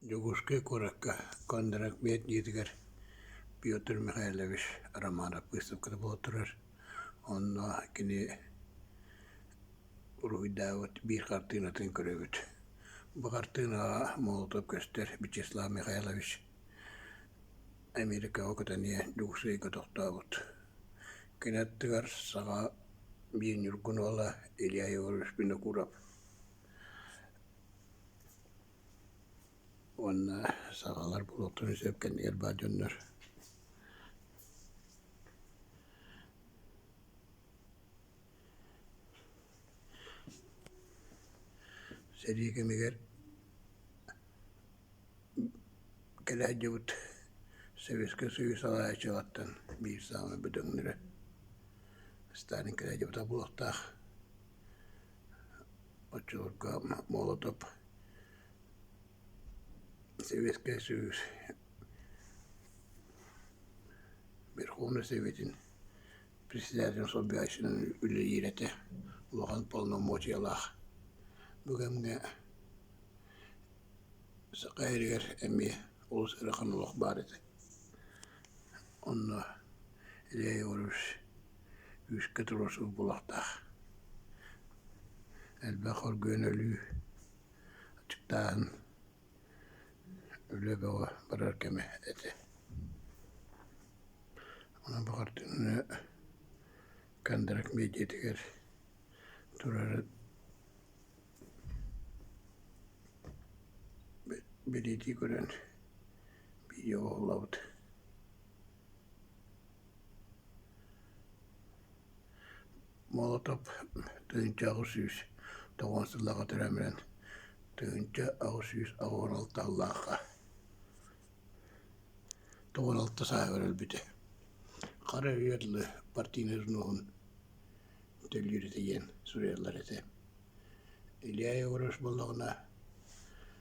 Jogusке Koraka, Kondarak Met Yedgar, Pyotr Mikhailovich Romanov выставкада болотурар. Онно кини уруйдаавыт бир картинатын көрөбүт. Бу картина Молотов көстер Вячеслав Михайлович Америка окутания жугусыйга токтообут. Кинаттыгар сага бир нюргунола Илья Егорович Винокуров. Онна сагалар болотун сөпкен элбадjonнор. Серигемигер келәҗәбут Советский Союз алачылаттан бир самы бүдәңнәре. Сталин келәҗәбут булактах. Очурга Молотов Советский Союз Верховный Советин председателем Собянин үлейрәте улган полномочиялах. Бүгенге сакайрыгар эми улус ыраханлык бар иде. Онно Илья Егорович үскә турысы булактах. Әлбәхор гөнөлү ачыктан үлебеге барар кеме эте. Ана багартыны кандарак медиатигер турар Белети көрөн биолаут. Молотов тыынча агысүйүс тоғансыллаға төрөмүрен тыынча агысүйүс агоралталлаға. Тоғыралты сағыр өлбіті. Қара үйерлі партийный жнуғын төлгірітеген суреллар еті. Илья Егорович болығына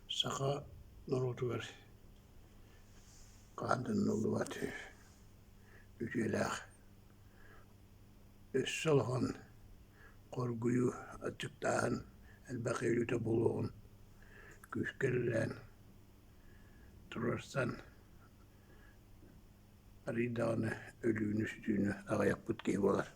сақа нұрутуғыр қандын ұлуат үтеләқ. Өссалған қоргүйі ачықтағын әлбәқейліті болуғын күскелілән тұрарсан аридағыны өлігіні сүтігіні ағаяқ бүткей болар.